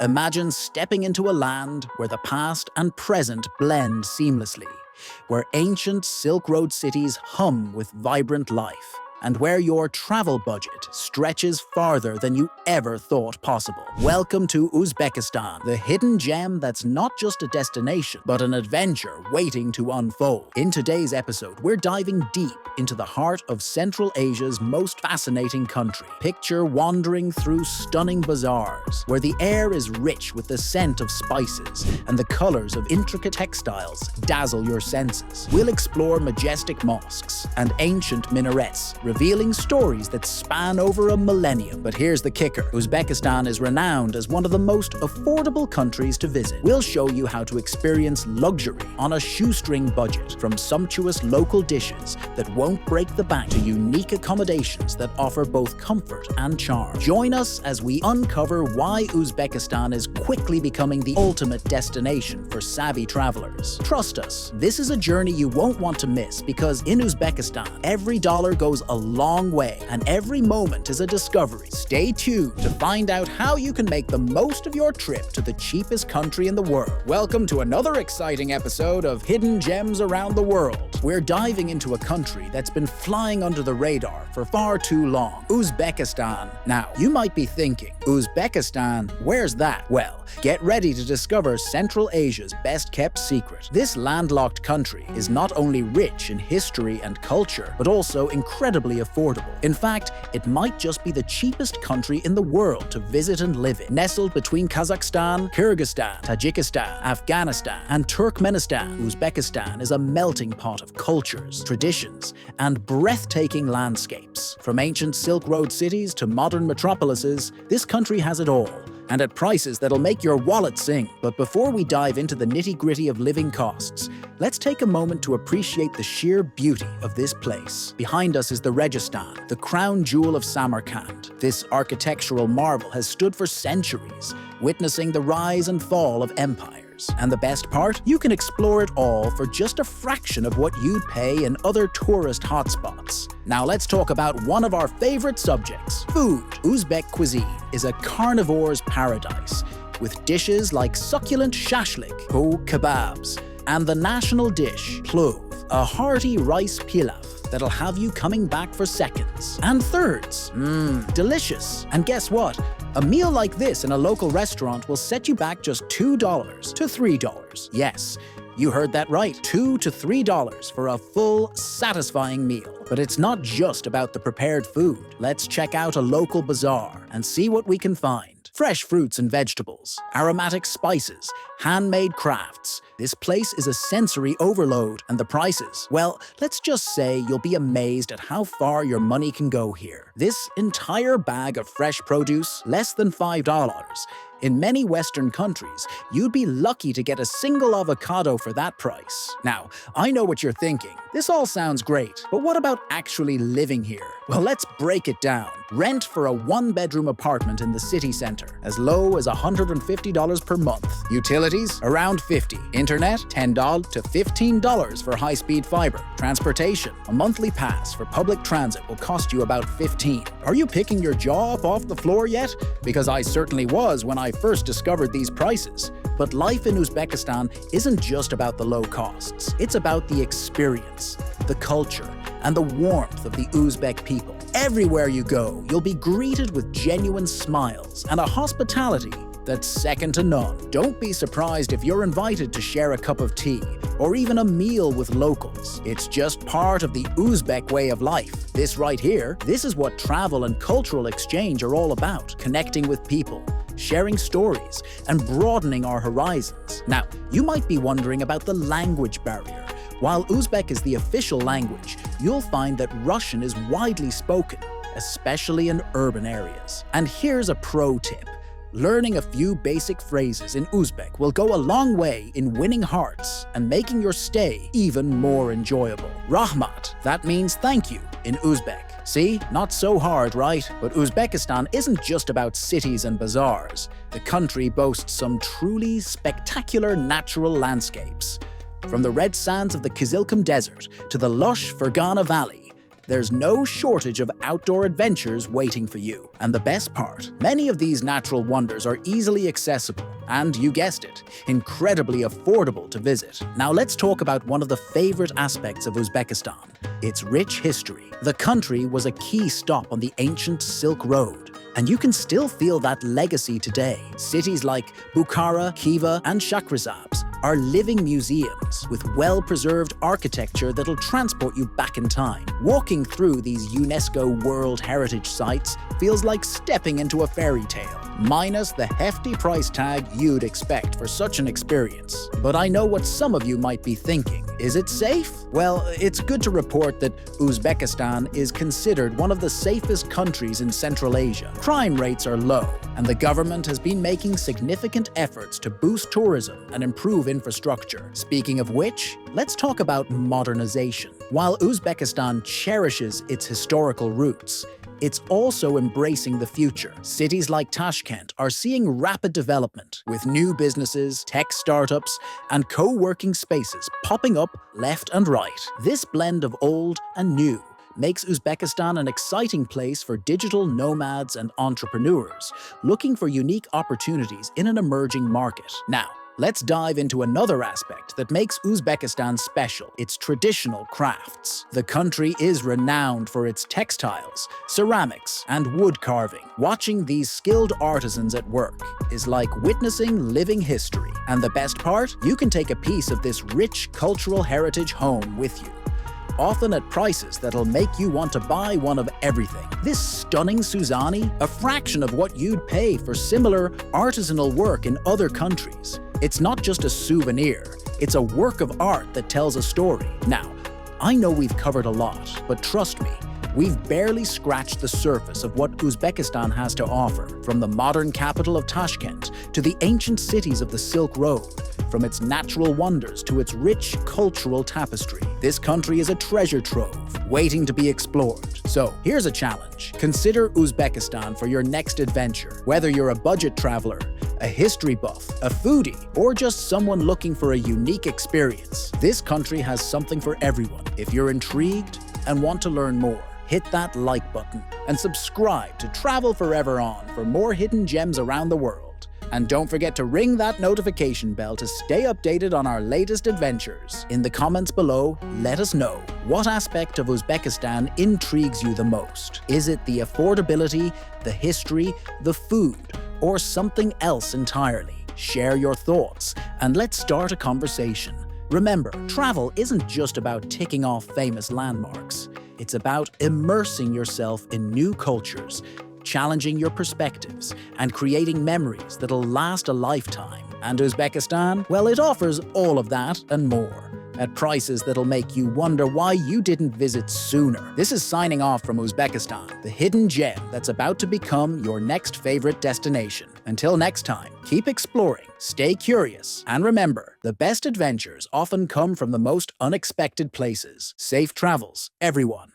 Imagine stepping into a land where the past and present blend seamlessly, where ancient Silk Road cities hum with vibrant life, and where your travel budget stretches farther than you ever thought possible. Welcome to Uzbekistan, the hidden gem that's not just a destination, but an adventure waiting to unfold. In today's episode, we're diving deep into the heart of Central Asia's most fascinating country. Picture wandering through stunning bazaars, where the air is rich with the scent of spices and the colors of intricate textiles dazzle your senses. We'll explore majestic mosques and ancient minarets, revealing stories that span over a millennium. But here's the kicker. Uzbekistan is renowned as one of the most affordable countries to visit. We'll show you how to experience luxury on a shoestring budget, from sumptuous local dishes that won't break the bank to unique accommodations that offer both comfort and charm. Join us as we uncover why Uzbekistan is quickly becoming the ultimate destination for savvy travelers. Trust us, this is a journey you won't want to miss, because in Uzbekistan, every dollar goes a long way and every moment is a discovery. Stay tuned to find out how you can make the most of your trip to the cheapest country in the world. Welcome to another exciting episode of Hidden Gems Around the World. We're diving into a country that's been flying under the radar for far too long: Uzbekistan. Now, you might be thinking, Uzbekistan, where's that? Well, get ready to discover Central Asia's best-kept secret. This landlocked country is not only rich in history and culture, but also incredibly affordable. In fact, it might just be the cheapest country in the world to visit and live in. Nestled between Kazakhstan, Kyrgyzstan, Tajikistan, Afghanistan, and Turkmenistan, Uzbekistan is a melting pot of cultures, traditions, and breathtaking landscapes. From ancient Silk Road cities to modern metropolises, this country has it all, and at prices that'll make your wallet sing. But before we dive into the nitty-gritty of living costs, let's take a moment to appreciate the sheer beauty of this place. Behind us is the Registan, the crown jewel of Samarkand. This architectural marvel has stood for centuries, witnessing the rise and fall of empires. And the best part? You can explore it all for just a fraction of what you'd pay in other tourist hotspots. Now let's talk about one of our favorite subjects: food. Uzbek cuisine is a carnivore's paradise, with dishes like succulent shashlik, or kebabs, and the national dish, plov, a hearty rice pilaf that'll have you coming back for seconds. And thirds, delicious. And guess what? A meal like this in a local restaurant will set you back just $2 to $3. Yes, you heard that right, $2 to $3 for a full, satisfying meal. But it's not just about the prepared food. Let's check out a local bazaar and see what we can find. Fresh fruits and vegetables, aromatic spices, handmade crafts. This place is a sensory overload, and the prices, well, let's just say you'll be amazed at how far your money can go here. This entire bag of fresh produce, less than $5. In many Western countries, you'd be lucky to get a single avocado for that price. Now, I know what you're thinking. This all sounds great, but what about actually living here? Well, let's break it down. Rent for a one-bedroom apartment in the city center, as low as $150 per month. Utilities, around $50. Internet, $10 to $15 for high-speed fiber. Transportation, a monthly pass for public transit will cost you about $15. Are you picking your jaw up off the floor yet? Because I certainly was when I first discovered these prices. But life in Uzbekistan isn't just about the low costs. It's about the experience, the culture, and the warmth of the Uzbek people. Everywhere you go, you'll be greeted with genuine smiles and a hospitality that's second to none. Don't be surprised if you're invited to share a cup of tea or even a meal with locals. It's just part of the Uzbek way of life. This right here, this is what travel and cultural exchange are all about: connecting with people, sharing stories, and broadening our horizons. Now, you might be wondering about the language barrier. While Uzbek is the official language, you'll find that Russian is widely spoken, especially in urban areas. And here's a pro tip. Learning a few basic phrases in Uzbek will go a long way in winning hearts and making your stay even more enjoyable. Rahmat, that means thank you in Uzbek. See, not so hard, right? But Uzbekistan isn't just about cities and bazaars. The country boasts some truly spectacular natural landscapes. From the red sands of the Kizilkum Desert to the lush Fergana Valley, there's no shortage of outdoor adventures waiting for you. And the best part, many of these natural wonders are easily accessible and, you guessed it, incredibly affordable to visit. Now let's talk about one of the favorite aspects of Uzbekistan, its rich history. The country was a key stop on the ancient Silk Road, and you can still feel that legacy today. Cities like Bukhara, Khiva, and Shahrazabs are living museums with well-preserved architecture that'll transport you back in time. Walking through these UNESCO World Heritage sites feels like stepping into a fairy tale, minus the hefty price tag you'd expect for such an experience. But I know what some of you might be thinking. Is it safe? Well, it's good to report that Uzbekistan is considered one of the safest countries in Central Asia. Crime rates are low, and the government has been making significant efforts to boost tourism and improve infrastructure. Speaking of which, let's talk about modernization. While Uzbekistan cherishes its historical roots, it's also embracing the future. Cities like Tashkent are seeing rapid development, with new businesses, tech startups, and co-working spaces popping up left and right. This blend of old and new makes Uzbekistan an exciting place for digital nomads and entrepreneurs looking for unique opportunities in an emerging market. Now, let's dive into another aspect that makes Uzbekistan special: its traditional crafts. The country is renowned for its textiles, ceramics, and wood carving. Watching these skilled artisans at work is like witnessing living history. And the best part? You can take a piece of this rich cultural heritage home with you, often at prices that'll make you want to buy one of everything. This stunning Suzani, a fraction of what you'd pay for similar artisanal work in other countries. It's not just a souvenir, it's a work of art that tells a story. Now, I know we've covered a lot, but trust me, we've barely scratched the surface of what Uzbekistan has to offer, from the modern capital of Tashkent to the ancient cities of the Silk Road, from its natural wonders to its rich cultural tapestry. This country is a treasure trove, waiting to be explored. So, here's a challenge. Consider Uzbekistan for your next adventure. Whether you're a budget traveler, a history buff, a foodie, or just someone looking for a unique experience, this country has something for everyone. If you're intrigued and want to learn more, hit that like button and subscribe to Travel Forever On for more hidden gems around the world. And don't forget to ring that notification bell to stay updated on our latest adventures. In the comments below, let us know, what aspect of Uzbekistan intrigues you the most? Is it the affordability, the history, the food, or something else entirely? Share your thoughts, and let's start a conversation. Remember, travel isn't just about ticking off famous landmarks. It's about immersing yourself in new cultures, challenging your perspectives, and creating memories that'll last a lifetime. And Uzbekistan? Well, it offers all of that and more, at prices that'll make you wonder why you didn't visit sooner. This is signing off from Uzbekistan, the hidden gem that's about to become your next favorite destination. Until next time, keep exploring, stay curious, and remember, the best adventures often come from the most unexpected places. Safe travels, everyone.